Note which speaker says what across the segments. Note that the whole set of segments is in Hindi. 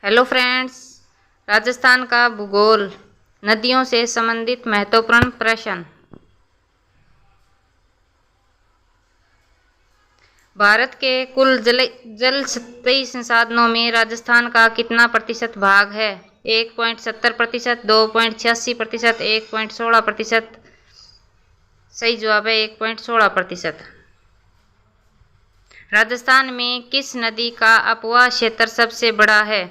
Speaker 1: हेलो फ्रेंड्स, राजस्थान का भूगोल, नदियों से संबंधित महत्वपूर्ण प्रश्न। भारत के कुल जल सतही संसाधनों में राजस्थान का कितना प्रतिशत भाग है? 1.70%, 2.86%, 1.16%। सही जवाब है 1.16%। राजस्थान में किस नदी का अपवाह क्षेत्र सबसे बड़ा है?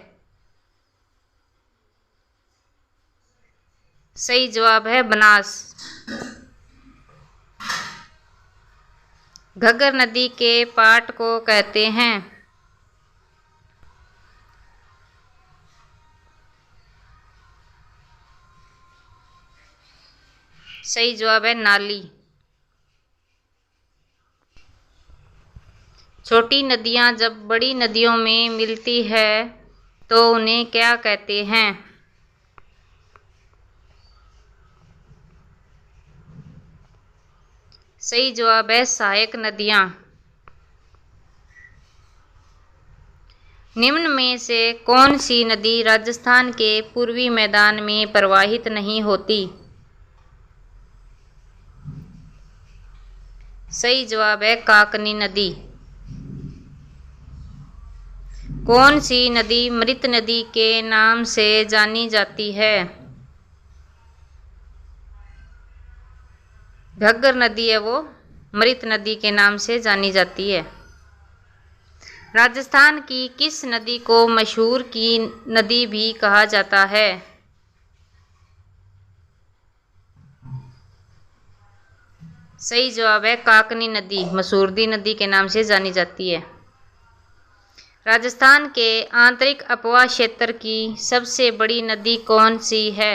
Speaker 1: सही जवाब है बनास। घग्गर नदी के पाट को कहते हैं? सही जवाब है नाली। छोटी नदियां जब बड़ी नदियों में मिलती है तो उन्हें क्या कहते हैं? सही जवाब है सहायक नदियां। निम्न में से कौन सी नदी राजस्थान के पूर्वी मैदान में प्रवाहित नहीं होती? सही जवाब है काकनी नदी। कौन सी नदी मृत नदी के नाम से जानी जाती है? घग्गर नदी है वो मृत नदी के नाम से जानी जाती है। राजस्थान की किस नदी को मशहूर की नदी भी कहा जाता है? सही जवाब है काकनी नदी मसूरदी नदी के नाम से जानी जाती है। राजस्थान के आंतरिक अपवाह क्षेत्र की सबसे बड़ी नदी कौन सी है?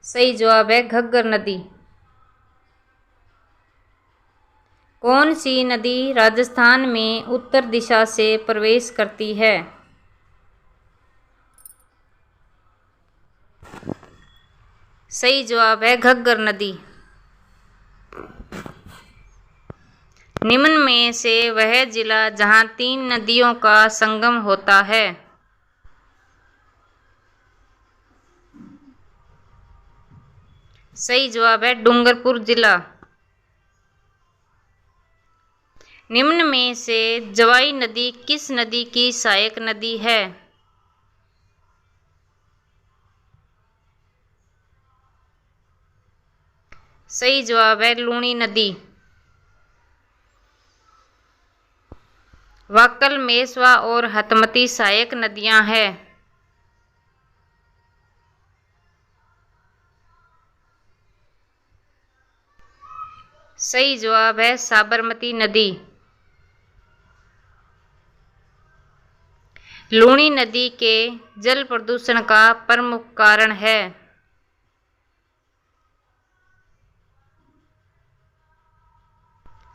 Speaker 1: सही जवाब है घग्गर नदी। कौन सी नदी राजस्थान में उत्तर दिशा से प्रवेश करती है? सही जवाब है घग्गर नदी। निम्न में से वह जिला जहां 3 नदियों का संगम होता है? सही जवाब है डूंगरपुर जिला। निम्न में से जवाई नदी किस नदी की सहायक नदी है? सही जवाब है लूणी नदी। वाक्कल, मेसवा और हतमती सहायक नदियां हैं। सही जवाब है साबरमती नदी। लूणी नदी के जल प्रदूषण का प्रमुख कारण है?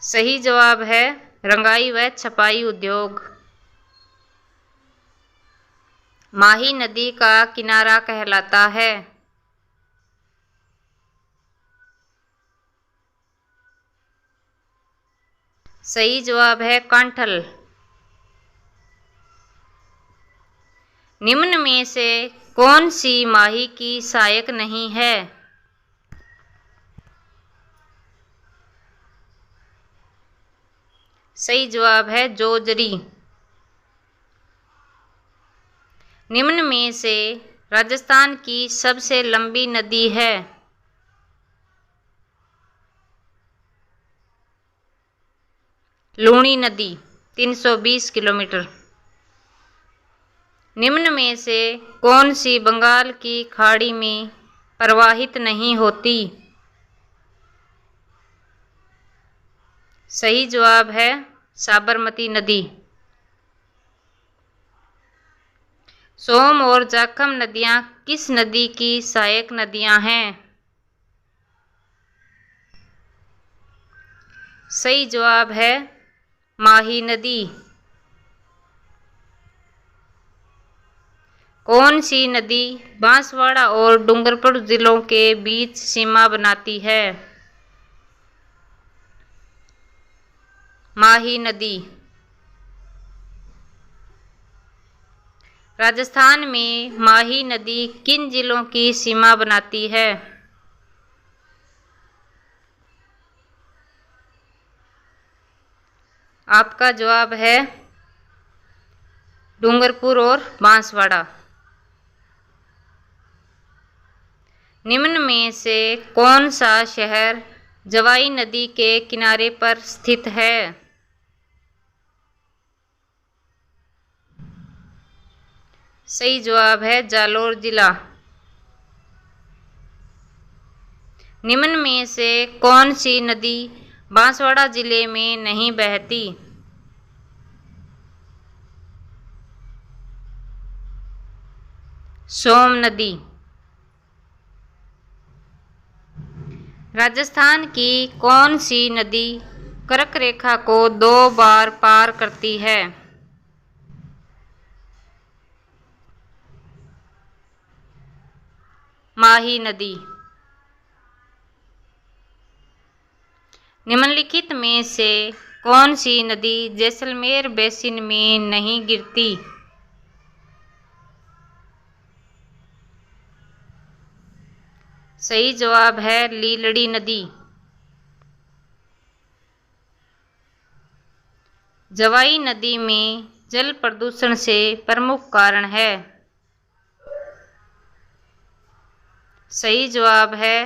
Speaker 1: सही जवाब है रंगाई व छपाई उद्योग। माही नदी का किनारा कहलाता है? सही जवाब है कांठल। निम्न में से कौन सी माही की सहायक नहीं है? सही जवाब है जोजरी। निम्न में से राजस्थान की सबसे लंबी नदी है? लूणी नदी 320 किलोमीटर। निम्न में से कौन सी बंगाल की खाड़ी में प्रवाहित नहीं होती? सही जवाब है साबरमती नदी। सोम और जाखम नदियां किस नदी की सहायक नदियां हैं? सही जवाब है माही नदी। कौन सी नदी बांसवाड़ा और डूंगरपुर जिलों के बीच सीमा बनाती है? माही नदी। राजस्थान में माही नदी किन जिलों की सीमा बनाती है? आपका जवाब है डूंगरपुर और बांसवाड़ा। निम्न में से कौन सा शहर जवाई नदी के किनारे पर स्थित है? सही जवाब है जालोर जिला। निम्न में से कौन सी नदी बांसवाड़ा जिले में नहीं बहती? सोम नदी। राजस्थान की कौन सी नदी कर्क रेखा को 2 बार पार करती है? माही नदी। निम्नलिखित में से कौन सी नदी जैसलमेर बेसिन में नहीं गिरती? सही जवाब है लीलड़ी नदी। जवाई नदी में जल प्रदूषण से प्रमुख कारण है। सही जवाब है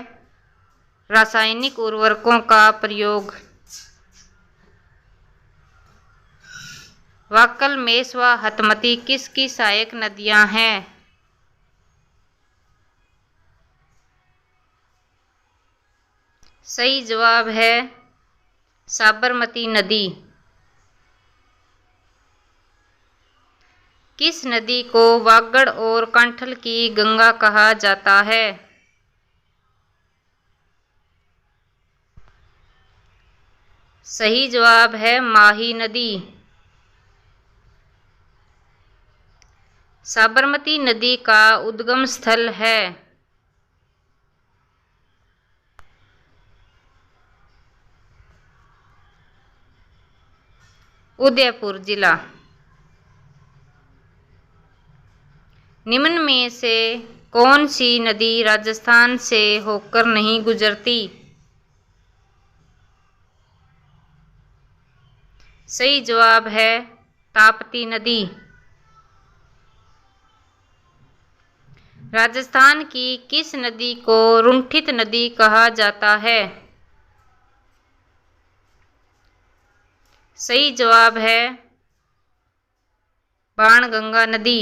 Speaker 1: रासायनिक उर्वरकों का प्रयोग। वाक्कल, मेष व हथमती किसकी सहायक नदियां हैं? सही जवाब है साबरमती नदी। किस नदी को वागड़ और कंठल की गंगा कहा जाता है? सही जवाब है माही नदी। साबरमती नदी का उद्गम स्थल है उदयपुर जिला। निम्न में से कौन सी नदी राजस्थान से होकर नहीं गुजरती? सही जवाब है ताप्ती नदी। राजस्थान की किस नदी को रुंठित नदी कहा जाता है? सही जवाब है बाणगंगा नदी।